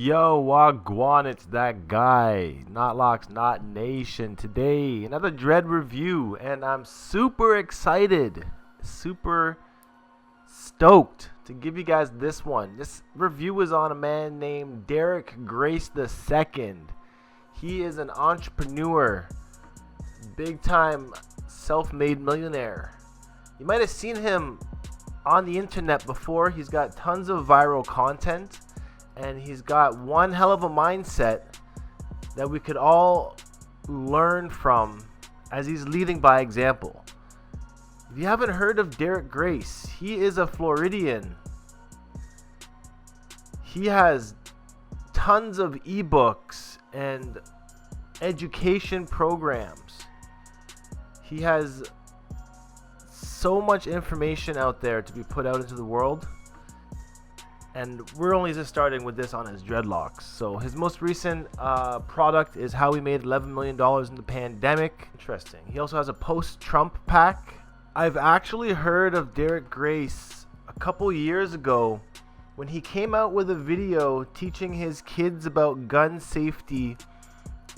Yo, wagwan, it's that guy, knotlocks, not nation. Today, another Dread review, and I'm super excited, super stoked to give you guys this one. This review is on a man named Derrick Grace II. He is an entrepreneur, big time self-made millionaire. You might have seen him on the internet before. He's got tons of viral content, and he's got one hell of a mindset that we could all learn from as he's leading by example. If you haven't heard of Derrick Grace, he is a Floridian. He has tons of ebooks and education programs. He has so much information out there to be put out into the world. And we're only just starting with this on his Dreadlocks. So his most recent product is how he made $11 million in the pandemic. Interesting. He also has a post-Trump pack. I've actually heard of Derrick Grace a couple years ago when he came out with a video teaching his kids about gun safety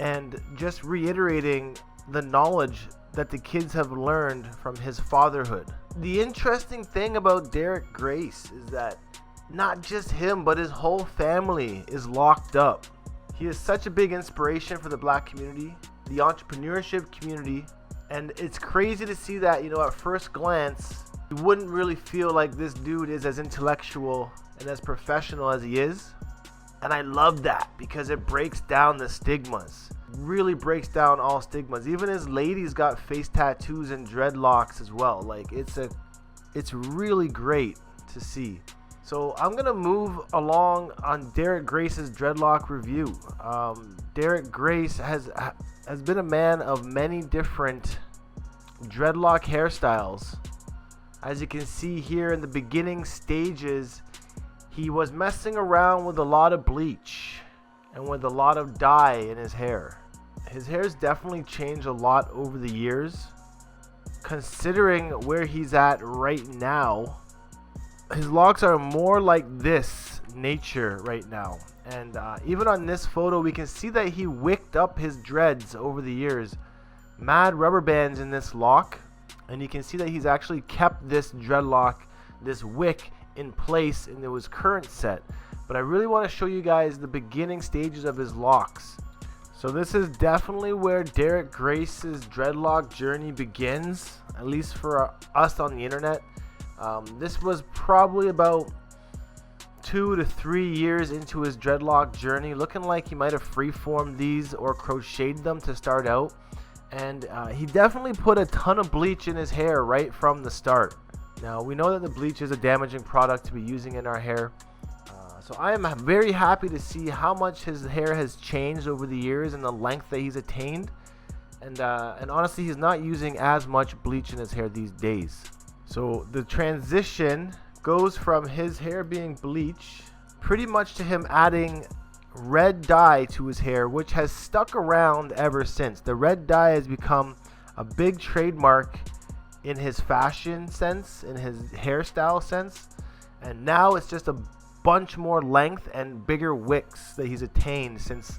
and just reiterating the knowledge that the kids have learned from his fatherhood. The interesting thing about Derrick Grace is that not just him, but his whole family is locked up. He is such a big inspiration for the black community, the entrepreneurship community, and it's crazy to see that, at first glance, you wouldn't really feel like this dude is as intellectual and as professional as he is. And I love that because it breaks down the stigmas. Really breaks down all stigmas. Even his ladies got face tattoos and dreadlocks as well. Like it's really great to see. So I'm gonna move along on Derrick Grace's dreadlock review. Derrick Grace has been a man of many different dreadlock hairstyles. As you can see here in the beginning stages, he was messing around with a lot of bleach and with a lot of dye in his hair. His hair's definitely changed a lot over the years. Considering where he's at right now, his locks are more like this nature right now. And even on this photo, we can see that he wicked up his dreads over the years. Mad rubber bands in this lock. And you can see that he's actually kept this dreadlock, this wick, in place in his current set. But I really want to show you guys the beginning stages of his locks. So this is definitely where Derrick Grace's dreadlock journey begins, at least for us on the internet. This was probably about 2 to 3 years into his dreadlock journey, looking like he might have freeformed these or crocheted them to start out. And he definitely put a ton of bleach in his hair right from the start. Now, we know that the bleach is a damaging product to be using in our hair. So I am very happy to see how much his hair has changed over the years and the length that he's attained. And honestly, he's not using as much bleach in his hair these days. So the transition goes from his hair being bleach pretty much to him adding red dye to his hair, which has stuck around ever since. The red dye has become a big trademark in his fashion sense, in his hairstyle sense. And now it's just a bunch more length and bigger wicks that he's attained since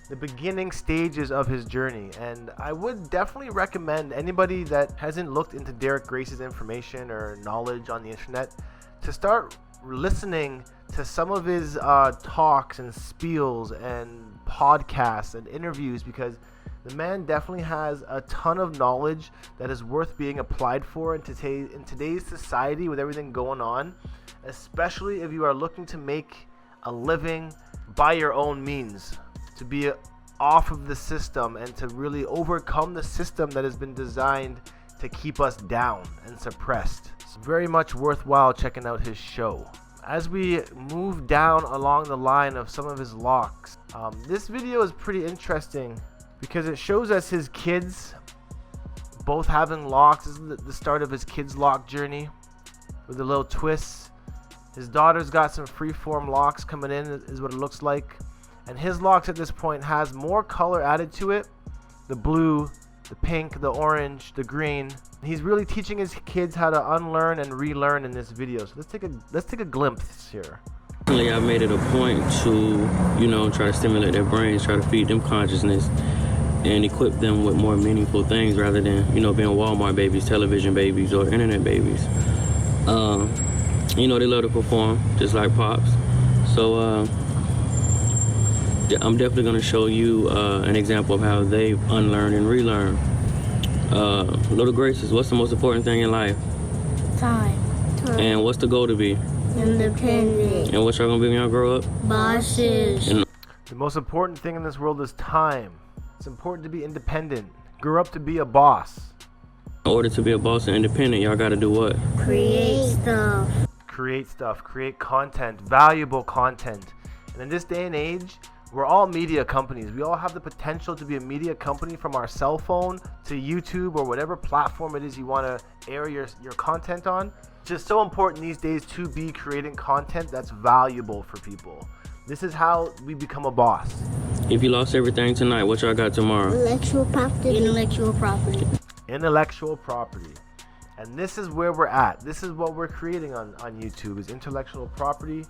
the beginning stages of his journey. And I would definitely recommend anybody that hasn't looked into Derrick Grace's information or knowledge on the internet to start listening to some of his talks and spiels and podcasts and interviews, because the man definitely has a ton of knowledge that is worth being applied for in today's society with everything going on, especially if you are looking to make a living by your own means, to be off of the system and to really overcome the system that has been designed to keep us down and suppressed. It's very much worthwhile checking out his show. As we move down along the line of some of his locks, this video is pretty interesting because it shows us his kids both having locks. This is the start of his kids' lock journey with a little twist. His daughter's got some freeform locks coming in, is what it looks like. And his locks at this point has more color added to it. The blue, the pink, the orange, the green. He's really teaching his kids how to unlearn and relearn in this video. So let's take a glimpse here. Recently, I made it a point to, try to stimulate their brains, try to feed them consciousness, and equip them with more meaningful things rather than, being Walmart babies, television babies, or internet babies. They love to perform, just like Pops. So I'm definitely going to show you an example of how they've unlearned and relearned. Little Graces, what's the most important thing in life? Time. And what's the goal to be? Independent. And what y'all gonna be when y'all grow up? Bosses. The most important thing in this world is time. It's important to be independent. Grow up to be a boss. In order to be a boss and independent, y'all gotta do what? Create stuff. Create stuff. Create content. Valuable content. And in this day and age, we're all media companies. We all have the potential to be a media company, from our cell phone to YouTube or whatever platform it is you want to air your content on. It's just so important these days to be creating content that's valuable for people. This is how we become a boss. If you lost everything tonight, what y'all got tomorrow? Intellectual property. Intellectual property. Intellectual property. And this is where we're at. This is what we're creating on YouTube, is intellectual property.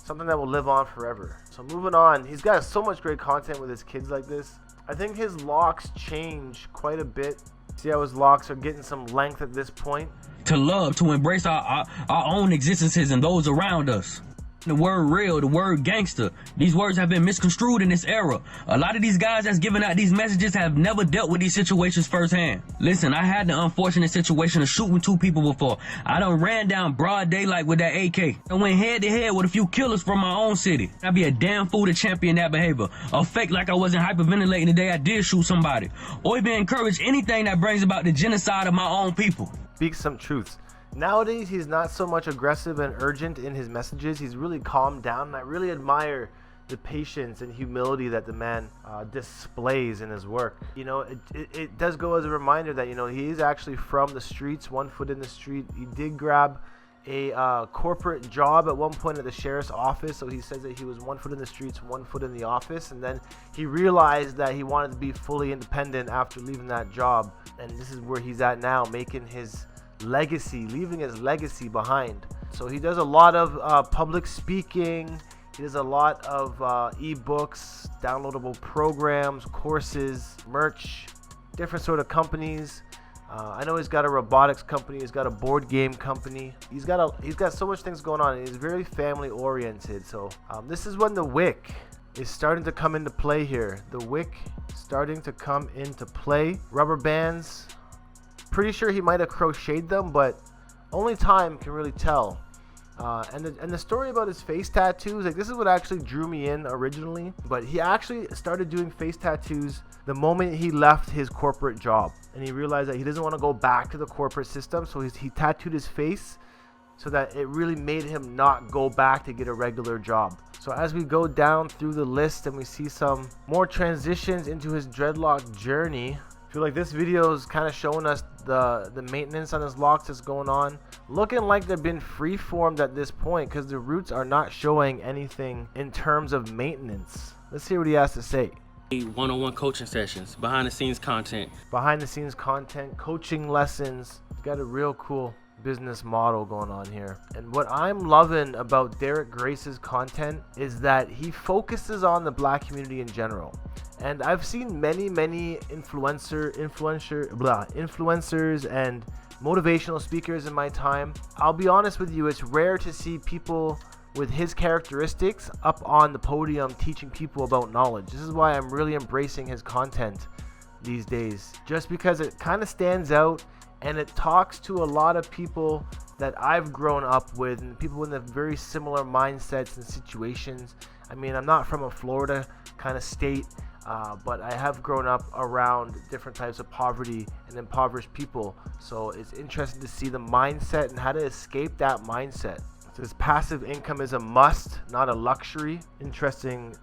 Something that will live on forever. So moving on, he's got so much great content with his kids like this. I think his locks change quite a bit. See how his locks are getting some length at this point? To love, to embrace our own existences and those around us. The word real, the word gangster, these words have been misconstrued in this era. A lot of these guys that's giving out these messages have never dealt with these situations firsthand. Listen, I had the unfortunate situation of shooting 2 people before. I done ran down broad daylight with that AK. I went head to head with a few killers from my own city. I'd be a damn fool to champion that behavior, or fake like I wasn't hyperventilating the day I did shoot somebody, or even encourage anything that brings about the genocide of my own people. Speak some truths. Nowadays, he's not so much aggressive and urgent in his messages. He's really calmed down, and I really admire the patience and humility that the man displays in his work. It does go as a reminder that, he is actually from the streets, 1 foot in the street. He did grab a corporate job at one point at the sheriff's office, so he says that he was 1 foot in the streets, 1 foot in the office, and then he realized that he wanted to be fully independent after leaving that job, and this is where he's at now, making his legacy, leaving his legacy behind. So he does a lot of public speaking. He does a lot of ebooks, downloadable programs, courses, merch, different sort of companies. I know he's got a robotics company. He's got a board game company. He's got so much things going on, and he's very family oriented. So this is when the wick is starting to come into play here. The wick starting to come into play. Rubber bands. Pretty sure he might have crocheted them, but only time can really tell. And the story about his face tattoos, like, this is what actually drew me in originally. But he actually started doing face tattoos the moment he left his corporate job, and he realized that he doesn't want to go back to the corporate system. So he tattooed his face so that it really made him not go back to get a regular job. So as we go down through the list and we see some more transitions into his dreadlock journey, I feel like this video is kind of showing us the maintenance on his locks that's going on. Looking like they've been free-formed at this point, because the roots are not showing anything in terms of maintenance. Let's hear what he has to say. One-on-one coaching sessions, behind-the-scenes content. Behind-the-scenes content, coaching lessons. Got a real cool business model going on here. And what I'm loving about Derrick Grace's content is that he focuses on the black community in general. And I've seen many influencers and motivational speakers in my time. I'll be honest with you, it's rare to see people with his characteristics up on the podium teaching people about knowledge. This is why I'm really embracing his content these days, just because it kind of stands out and it talks to a lot of people that I've grown up with, and people in the very similar mindsets and situations. I mean, I'm not from a Florida kind of state, but I have grown up around different types of poverty and impoverished people. So it's interesting to see the mindset and how to escape that mindset. It says passive income is a must, not a luxury. Interesting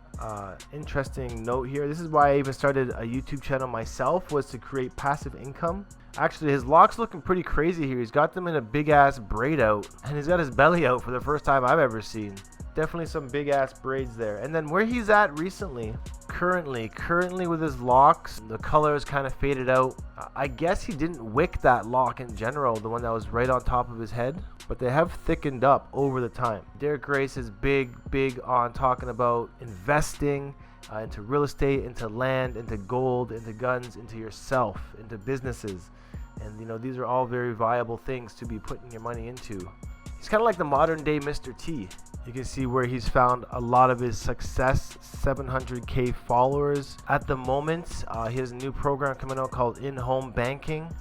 note here. This is why I even started a YouTube channel myself, was to create passive income. Actually, his locks looking pretty crazy here. He's got them in a big ass braid out, and he's got his belly out for the first time I've ever seen. Definitely some big ass braids there. And then where he's at recently, Currently with his locks, the color is kind of faded out. I guess he didn't wick that lock in general, the one that was right on top of his head, but they have thickened up over the time. Derrick Grace is big on talking about investing into real estate, into land, into gold, into guns, into yourself, into businesses. And you know, these are all very viable things to be putting your money into. He's kind of like the modern day Mr. T. You can see where he's found a lot of his success, 700K followers at the moment. He has a new program coming out called In-Home Banking,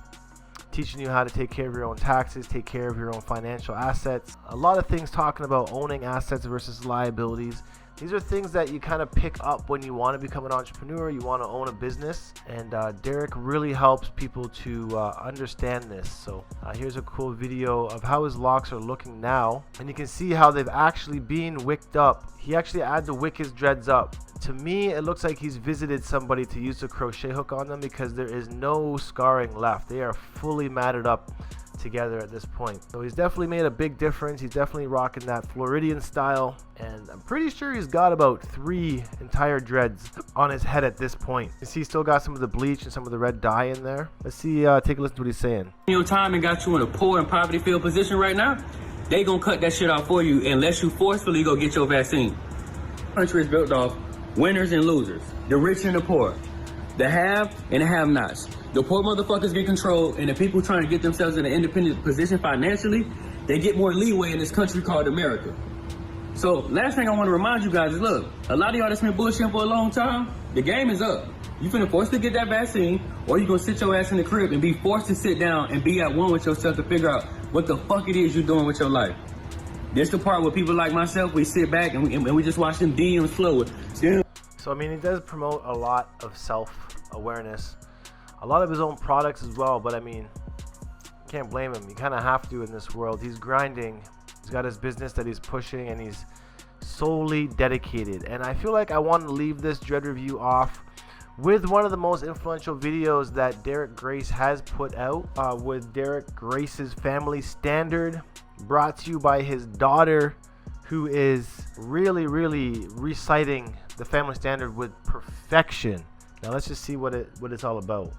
teaching you how to take care of your own taxes, take care of your own financial assets. A lot of things talking about owning assets versus liabilities. These are things that you kind of pick up when you want to become an entrepreneur, you want to own a business, and Derrick really helps people to understand this. So here's a cool video of how his locks are looking now, and you can see how they've actually been wicked up. He actually had to wick his dreads up. To me, it looks like he's visited somebody to use a crochet hook on them, because there is no scarring left. They are fully matted up together at this point. So he's definitely made a big difference. He's definitely rocking that Floridian style, and I'm pretty sure he's got about 3 entire dreads on his head at this point. You see, he's still got some of the bleach and some of the red dye in there. Let's see, take a listen to what he's saying. Your time and got you in a poor and poverty field position right now, they gonna cut that shit out for you unless you forcefully go get your vaccine. Country is built off winners and losers, the rich and the poor, the have and the have-nots. The poor motherfuckers get control, and the people trying to get themselves in an independent position financially, they get more leeway in this country called America. So last thing I want to remind you guys is, look, a lot of y'all that's been bullshitting for a long time, the game is up. You finna force to get that vaccine, or you gonna sit your ass in the crib and be forced to sit down and be at one with yourself to figure out what the fuck it is you're doing with your life. This the part where people like myself, we sit back and we just watch them DMs flow. So I mean, he does promote a lot of self-awareness, a lot of his own products as well, but I mean, can't blame him. You kind of have to in this world. He's grinding. He's got his business that he's pushing, and he's solely dedicated. And I feel like I want to leave this dread review off with one of the most influential videos that Derrick Grace has put out, with Derrick Grace's Family Standard, brought to you by his daughter, who is really reciting the Family Standard with perfection. Now let's just see what it's all about.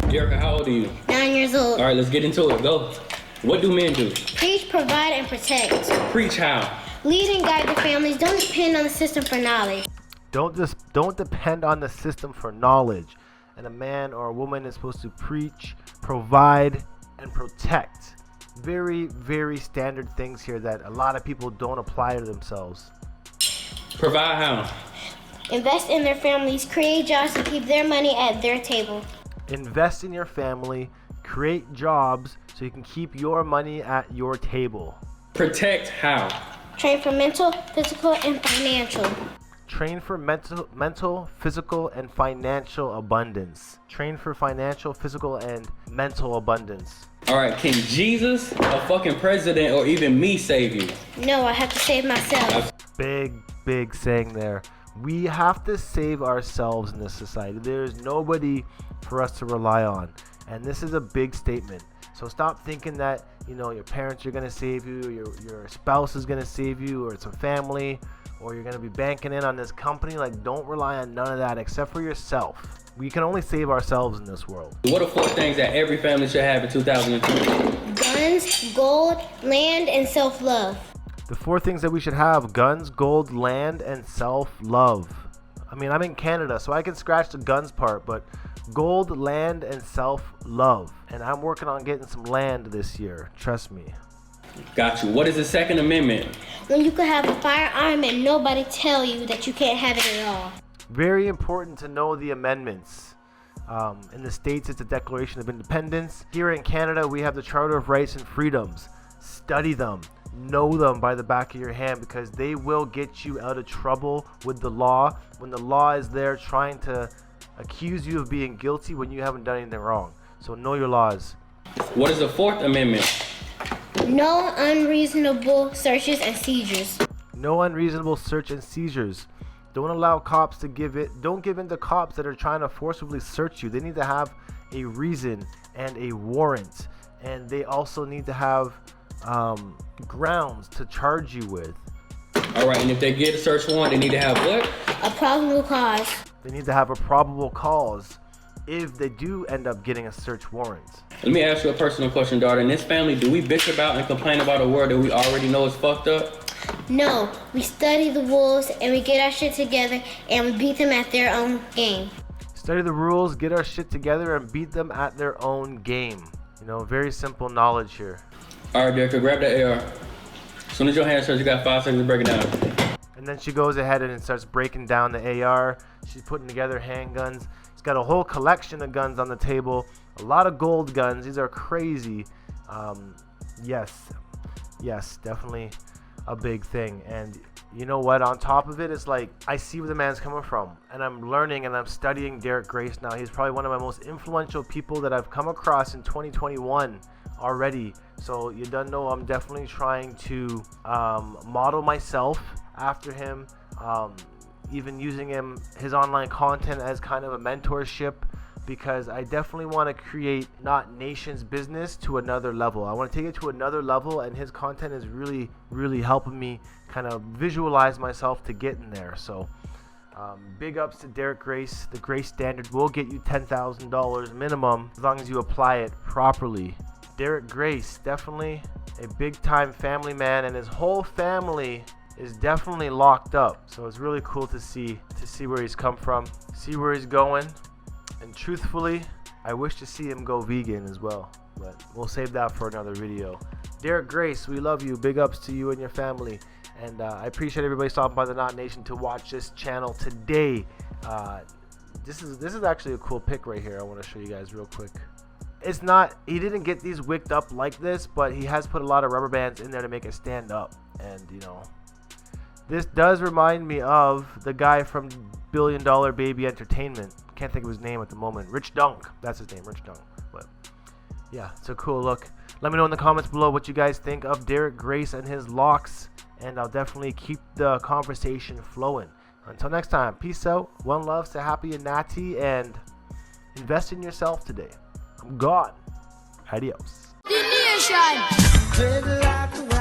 Derrick, how old are you? 9 years old. All right, let's get into it. Go. What do men do? Preach, provide, and protect. Preach how? Lead and guide the families. Don't depend on the system for knowledge. Don't depend on the system for knowledge. And a man or a woman is supposed to preach, provide, and protect. Very standard things here that a lot of people don't apply to themselves. Provide how? Invest in their families. Create jobs to keep their money at their table. Invest in your family. Create jobs so you can keep your money at your table. Protect how? Train for mental, physical, and financial. Train for mental, physical, and financial abundance. Train for financial, physical, and mental abundance. All right, can Jesus, a fucking president, or even me save you? No, I have to save myself. Big saying there. We have to save ourselves in this society. There's nobody for us to rely on. And this is a big statement. So stop thinking that, you know, your parents are going to save you, your spouse is going to save you, or it's a family, or you're going to be banking in on this company. Like, don't rely on none of that except for yourself. We can only save ourselves in this world. What are 4 things that every family should have in 2020? Guns, gold, land, and self-love. The 4 things that we should have: guns, gold, land, and self-love. I mean, I'm in Canada, so I can scratch the guns part, but gold, land, and self-love. And I'm working on getting some land this year. Trust me. Got you. What is the Second Amendment? When you could have a firearm and nobody tell you that you can't have it at all. Very important to know the amendments. In the States, it's the Declaration of Independence. Here in Canada, we have the Charter of Rights and Freedoms. Study them. Know them by the back of your hand, because they will get you out of trouble with the law when the law is there trying to accuse you of being guilty when you haven't done anything wrong. So know your laws. What is the Fourth Amendment? No unreasonable searches and seizures. No unreasonable search and seizures. Don't allow cops to don't give in to cops that are trying to forcibly search you. They need to have a reason and a warrant, and they also need to have grounds to charge you with. All right, and if they get a search warrant, they need to have what? A probable cause. They need to have a probable cause if they do end up getting a search warrant. Let me ask you a personal question, daughter. In this family, do we bitch about and complain about a word that we already know is fucked up? No, we study the rules and we get our shit together and we beat them at their own game. Study the rules, get our shit together, and beat them at their own game. You know, very simple knowledge here. All right, Derrick, grab that AR. As soon as your hand starts, you got 5 seconds to break it down. And then she goes ahead and starts breaking down the AR. She's putting together handguns. She's got a whole collection of guns on the table. A lot of gold guns. These are crazy. Yes, definitely a big thing. And you know what? On top of it, it's like I see where the man's coming from, and I'm learning and I'm studying Derrick Grace now. He's probably one of my most influential people that I've come across in 2021 already. So you don't know, I'm definitely trying to model myself after him, even using his online content as kind of a mentorship, because I definitely want to create Not Nation's business to another level. I want to take it to another level, and his content is really, really helping me kind of visualize myself to get in there. So big ups to Derrick Grace. The Grace Standard will get you $10,000 minimum as long as you apply it properly. Derrick Grace, definitely a big time family man, and his whole family is definitely locked up. So it's really cool to see where he's come from, see where he's going. And truthfully, I wish to see him go vegan as well, but we'll save that for another video. Derrick Grace, we love you. Big ups to you and your family. And I appreciate everybody stopping by the Not Nation to watch this channel today. This is actually a cool pic right here. I want to show you guys real quick. It's not, he didn't get these wicked up like this, but he has put a lot of rubber bands in there to make it stand up. And you know, this does remind me of the guy from $1 Billion Baby Entertainment. Can't think of his name at the moment. Rich Dunk. That's his name, Rich Dunk. But yeah, it's a cool look. Let me know in the comments below what you guys think of Derrick Grace and his locks, and I'll definitely keep the conversation flowing. Until next time, peace out. One love to Happy and Natty, and invest in yourself today. I'm gone. Adios. The nation.